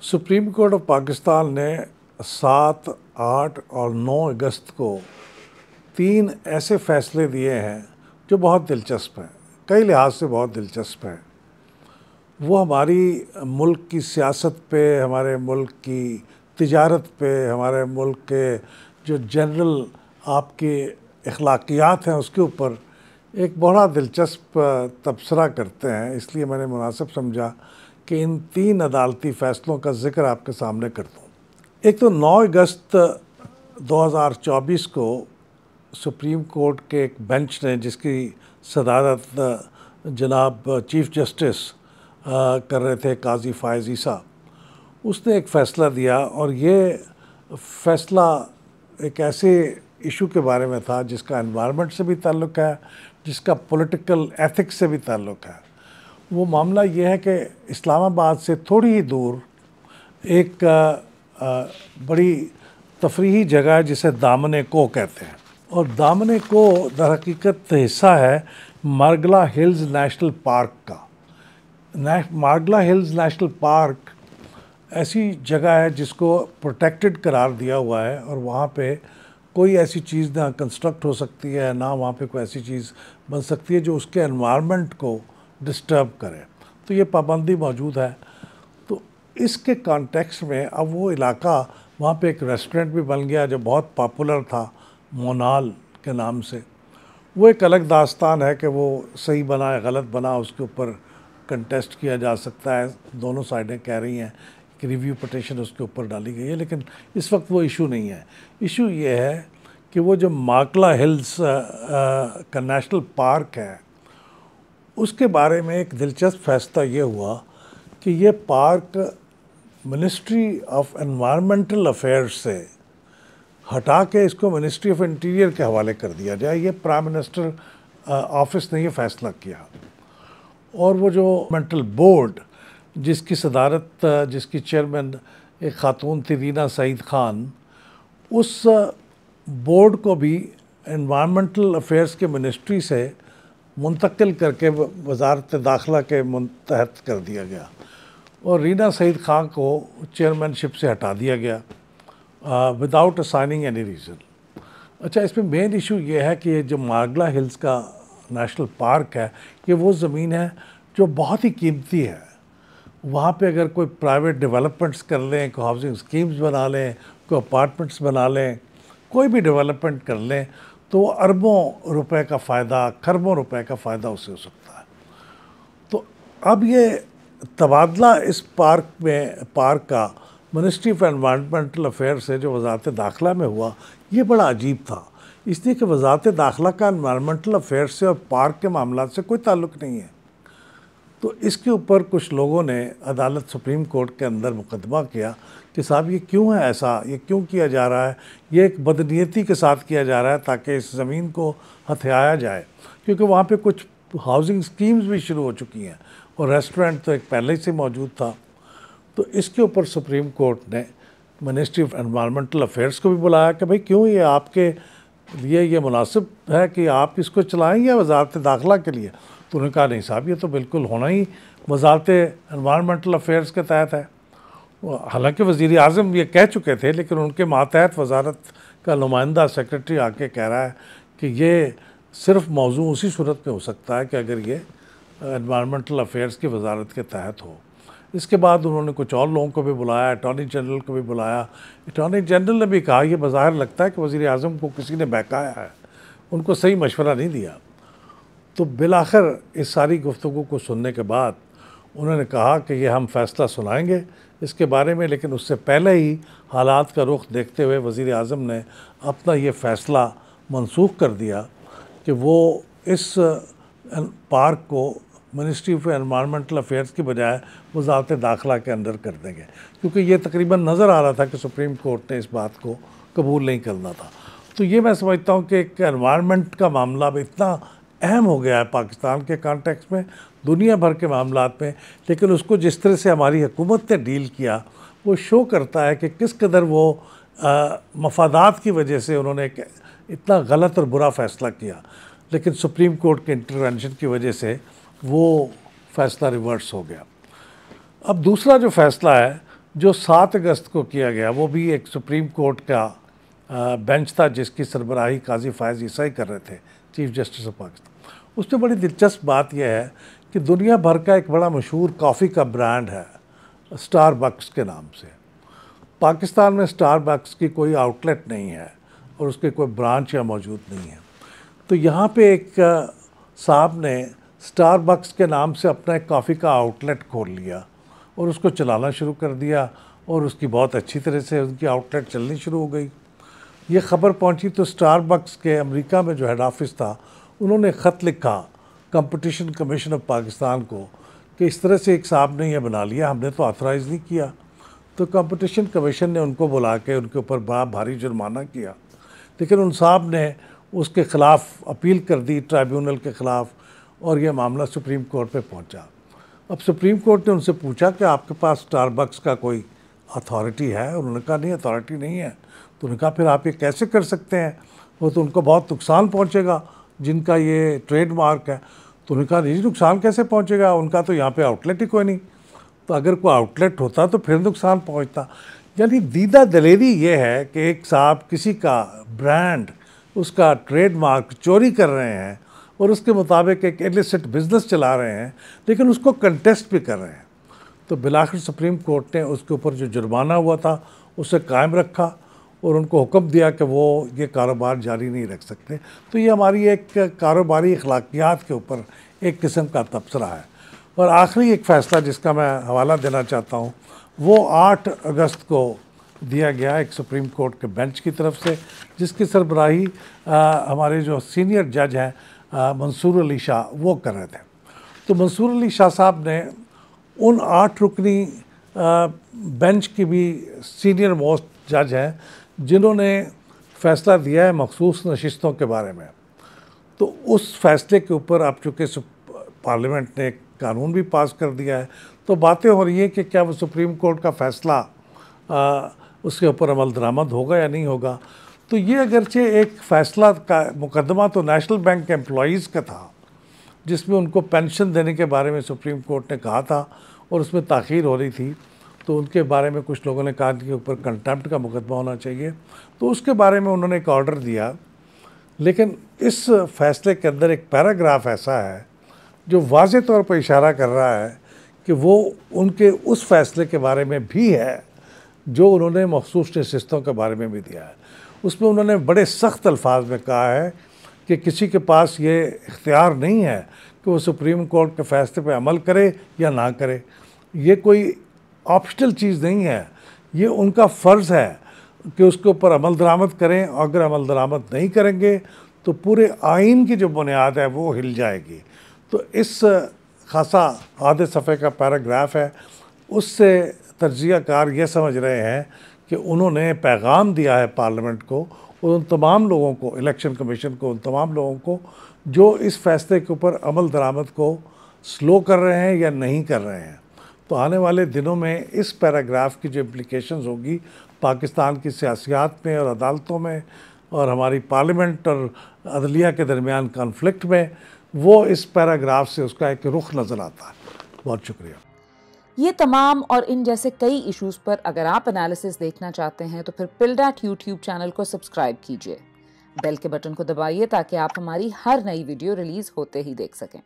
Supreme court of Pakistan ने 7, 8 और 9 अगस्त को 3 ऐसे फैसले दिए हैं जो बहुत दिलचस्प हैं, कई लिहाज से बहुत दिलचस्प हैं। वो हमारी मुल्क की सियासत पे, हमारे मुल्क की तिजारत पे, हमारे मुल्क के जो जनरल आपके अखलाकियात हैं उसके ऊपर एक बड़ा दिलचस्प तबसरा करते हैं। इसलिए मैंने मुनासिब समझा कि इन 3 अदालती फ़ैसलों का ज़िक्र आपके सामने कर दूँ। एक तो 9 अगस्त 2024 को सुप्रीम कोर्ट के एक बेंच ने, जिसकी सदारत जनाब चीफ़ जस्टिस कर रहे थे काजी फ़ायज़ ईसा, उसने एक फ़ैसला दिया और ये फ़ैसला एक ऐसे इशू के बारे में था जिसका एनवायरनमेंट से भी ताल्लुक़ है, जिसका पॉलिटिकल एथिक्स से भी ताल्लुक़ है। वो मामला ये है कि इस्लामाबाद से थोड़ी ही दूर एक बड़ी तफरीही जगह है जिसे दामन को कहते हैं, और दामन को दर हकीकत हिस्सा है मार्गला हिल्स नेशनल पार्क का। मार्गला हिल्स नेशनल पार्क ऐसी जगह है जिसको प्रोटेक्टेड करार दिया हुआ है, और वहाँ पे कोई ऐसी चीज़ ना कंस्ट्रक्ट हो सकती है, ना वहाँ पे कोई ऐसी चीज़ बन सकती है जो उसके एनवायरनमेंट को डिस्टर्ब करे। तो ये पाबंदी मौजूद है। तो इसके कॉन्टेक्स्ट में अब वो इलाका, वहाँ पे एक रेस्टोरेंट भी बन गया जो बहुत पॉपुलर था मोनाल के नाम से। वो एक अलग दास्तान है कि वो सही बना या गलत बना, उसके ऊपर कंटेस्ट किया जा सकता है। दोनों साइडें कह रही हैं कि रिव्यू पटिशन उसके ऊपर डाली गई है, लेकिन इस वक्त वो इशू नहीं है। इशू ये है कि वो जो मार्गला हिल्स का नेशनल पार्क है, उसके बारे में एक दिलचस्प फैसला ये हुआ कि ये park ministry of environmental affairs से हटा के इसको मिनिस्ट्री ऑफ इंटीरियर के हवाले कर दिया जाए। ये प्राइम मिनिस्टर ऑफिस ने ये फ़ैसला किया, और वो जो मेंटल बोर्ड जिसकी सदारत, जिसकी चेयरमैन एक ख़ातून थी रीना सईद ख़ान, उस बोर्ड को भी एनवायरमेंटल अफेयर्स के मिनिस्ट्री से मुंतकिल करके वजारत दाखिला के तहत कर दिया गया, और रीना सईद ख़ान को चेयरमैनशिप से हटा दिया गया विदाउट असाइनिंग एनी रीज़न। अच्छा, इसमें मेन इशू ये है कि जो मार्गला हिल्स का नेशनल पार्क है, ये वो ज़मीन है जो बहुत ही कीमती है। वहाँ पे अगर कोई प्राइवेट डेवलपमेंट्स कर लें, कोई हाउसिंग स्कीम्स बना लें, कोई अपार्टमेंट्स बना लें, कोई भी डेवलपमेंट कर लें, तो वो अरबों रुपए का फ़ायदा, खरबों रुपए का फ़ायदा उससे हो सकता है। तो अब ये तबादला इस पार्क का मिनिस्ट्री ऑफ एनवायरमेंटल अफेयर्स से जो वजारत दाखिला में हुआ, ये बड़ा अजीब था, इसलिए कि वजारत दाखिला का एनवायरमेंटल अफेयर्स से और पार्क के मामला से कोई ताल्लुक़ नहीं है। तो इसके ऊपर कुछ लोगों ने अदालत सुप्रीम कोर्ट के अंदर मुकदमा किया कि साहब ये क्यों है ऐसा, ये क्यों किया जा रहा है, ये एक बदनीयती के साथ किया जा रहा है ताकि इस ज़मीन को हथियाया जाए, क्योंकि वहाँ पे कुछ हाउसिंग स्कीम्स भी शुरू हो चुकी हैं और रेस्टोरेंट तो एक पहले से मौजूद था। तो इसके ऊपर सुप्रीम कोर्ट ने मिनिस्ट्री ऑफ एनवायरमेंटल अफेयर्स को भी बुलाया कि भाई क्यों ये आपके लिए ये मुनासिब है कि आप इसको चलाएँ या वजारत दाखिला के लिए। तो उन्होंने कहा नहीं साहब, ये तो बिल्कुल होना ही वजारत एनवायरमेंटल अफेयर्स के तहत है। हालांकि वज़ीर आज़म ये कह चुके थे, लेकिन उनके मातहत वजारत का नुमाइंदा सेक्रेटरी आके कह रहा है कि ये सिर्फ मौजू उसी सूरत में हो सकता है कि अगर ये एनवायरमेंटल अफेयर्स की वजारत के तहत हो। इसके बाद उन्होंने कुछ और लोगों को भी बुलाया, अटॉर्नी जनरल को भी बुलाया। अटॉर्नी जनरल ने भी कहा, यह बज़ाहिर लगता है कि वज़ीर आज़म को किसी ने बहकाया है, उनको सही मशवरा नहीं दिया। तो बिलाखिर इस सारी गुफ्तगू को सुनने के बाद उन्होंने कहा कि ये हम फ़ैसला सुनाएंगे इसके बारे में, लेकिन उससे पहले ही हालात का रुख देखते हुए वज़ीर आज़म ने अपना ये फ़ैसला मनसूख कर दिया कि वो इस पार्क को मिनिस्ट्री ऑफ एनवायरमेंटल अफेयर्स की बजाय वजारत दाखिला के अंदर कर देंगे, क्योंकि ये तकरीबन नज़र आ रहा था कि सुप्रीम कोर्ट ने इस बात को कबूल नहीं करना था। तो ये मैं समझता हूँ कि एक एनवायरनमेंट का मामला अब इतना अहम हो गया है पाकिस्तान के कॉन्टेक्स्ट में, दुनिया भर के मामलात में, लेकिन उसको जिस तरह से हमारी हुकूमत ने डील किया वो शो करता है कि किस कदर वो मफादात की वजह से उन्होंने एक इतना गलत और बुरा फ़ैसला किया, लेकिन सुप्रीम कोर्ट के इंटरवेंशन की वजह से वो फ़ैसला रिवर्स हो गया। अब दूसरा जो फ़ैसला है जो 7 अगस्त को किया गया, वो भी एक सुप्रीम कोर्ट का बेंच था जिसकी सरबराही काजी फायज़ ईसाई कर रहे थे, चीफ जस्टिस ऑफ पाकिस्तान। उसमें बड़ी दिलचस्प बात यह है कि दुनिया भर का एक बड़ा मशहूर कॉफ़ी का ब्रांड है स्टारबक्स के नाम से। पाकिस्तान में स्टारबक्स की कोई आउटलेट नहीं है और उसके कोई ब्रांच या मौजूद नहीं है। तो यहाँ पे एक साहब ने स्टारबक्स के नाम से अपना एक कॉफ़ी का आउटलेट खोल लिया और उसको चलाना शुरू कर दिया और उसकी बहुत अच्छी तरह से उनकी आउटलेट चलनी शुरू हो गई। ये ख़बर पहुंची तो स्टारबक्स के अमेरिका में जो हेड ऑफिस था, उन्होंने ख़त लिखा कंपटीशन कमीशन ऑफ पाकिस्तान को कि इस तरह से एक साहब ने यह बना लिया, हमने तो ऑथराइज़ नहीं किया। तो कंपटीशन कमीशन ने उनको बुला के उनके ऊपर बड़ा भारी जुर्माना किया, लेकिन उन साहब ने उसके ख़िलाफ़ अपील कर दी ट्राइब्यूनल के ख़िलाफ़ और यह मामला सुप्रीम कोर्ट पे पहुंचा। अब सुप्रीम कोर्ट ने उनसे पूछा कि आपके पास स्टारबक्स का कोई अथॉरिटी है? उन्होंने कहा नहीं, अथॉरिटी नहीं है। तो उन्होंने कहा फिर आप ये कैसे कर सकते हैं, वो तो उनको बहुत नुकसान पहुंचेगा जिनका ये ट्रेडमार्क है। तो उन्होंने कहा नहीं, नुकसान कैसे पहुंचेगा, उनका तो यहाँ पे आउटलेट ही कोई नहीं। तो अगर कोई आउटलेट होता तो फिर नुकसान पहुंचता। यानी दीदा दलेरी ये है कि एक साहब किसी का ब्रांड, उसका ट्रेडमार्क चोरी कर रहे हैं और उसके मुताबिक एक इलिसिट बिजनेस चला रहे हैं, लेकिन उसको कंटेस्ट भी कर रहे हैं। तो बिलाखिर सुप्रीम कोर्ट ने उसके ऊपर जो जुर्माना हुआ था उसे कायम रखा और उनको हुक्म दिया कि वो ये कारोबार जारी नहीं रख सकते। तो ये हमारी एक कारोबारी अखलाकियात के ऊपर एक किस्म का तबसरा है। और आखिरी एक फ़ैसला जिसका मैं हवाला देना चाहता हूँ, वो 8 अगस्त को दिया गया एक सुप्रीम कोर्ट के बेंच की तरफ से, जिसकी सरबराही हमारे जो सीनियर जज हैं मंसूर अली शाह वो कर रहे थे। तो मंसूर अली शाह साहब ने उन 8 रुकनी बेंच की भी सीनियर मोस्ट जज हैं जिन्होंने फ़ैसला दिया है मखसूस नशिस्तों के बारे में। तो उस फैसले के ऊपर अब चूँकि पार्लियामेंट ने एक कानून भी पास कर दिया है, तो बातें हो रही हैं कि क्या वो सुप्रीम कोर्ट का फ़ैसला उसके ऊपर अमल दरामद होगा या नहीं होगा। तो ये अगरचे एक फ़ैसला का मुकदमा तो नेशनल बैंक के एम्प्लॉइज़ का था, जिसमें उनको पेंशन देने के बारे में सुप्रीम कोर्ट ने कहा था और उसमें ताख़ीर हो रही थी। तो उनके बारे में कुछ लोगों ने कहा कि ऊपर कंटेम्प्ट का मुकदमा होना चाहिए, तो उसके बारे में उन्होंने एक ऑर्डर दिया। लेकिन इस फ़ैसले के अंदर एक पैराग्राफ ऐसा है जो वाज़े तौर पर इशारा कर रहा है कि वो उनके उस फ़ैसले के बारे में भी है जो उन्होंने मखसूस नशिस्तों के बारे में भी दिया है। उसमें उन्होंने बड़े सख्त अल्फाज में कहा है कि किसी के पास ये इख्तियार नहीं है कि वो सुप्रीम कोर्ट के फ़ैसले पे अमल करे या ना करे। ये कोई ऑप्शनल चीज़ नहीं है, ये उनका फ़र्ज़ है कि उसके ऊपर अमल दरामद करें। और अगर अमल दरामद नहीं करेंगे तो पूरे आइन की जो बुनियाद है वो हिल जाएगी। तो इस खासा आधे सफ़े का पैराग्राफ है, उससे तज्ज़ियाकार ये समझ रहे हैं कि उन्होंने पैगाम दिया है पार्लियामेंट को और उन तमाम लोगों को, इलेक्शन कमीशन को, उन तमाम लोगों को जो इस फ़ैसले के ऊपर अमल दरामद को स्लो कर रहे हैं या नहीं कर रहे हैं। तो आने वाले दिनों में इस पैराग्राफ की जो इम्प्लिकेशंस होगी पाकिस्तान की सियासियात में और अदालतों में और हमारी पार्लियामेंट और अदलिया के दरमियान कॉन्फ्लिक्ट में, वो इस पैराग्राफ से उसका एक रुख नज़र आता है। बहुत शुक्रिया। ये तमाम और इन जैसे कई इश्यूज़ पर अगर आप एनालिसिस देखना चाहते हैं तो फिर पिल्डैट यूट्यूब चैनल को सब्सक्राइब कीजिए, बेल के बटन को दबाइए ताकि आप हमारी हर नई वीडियो रिलीज़ होते ही देख सकें।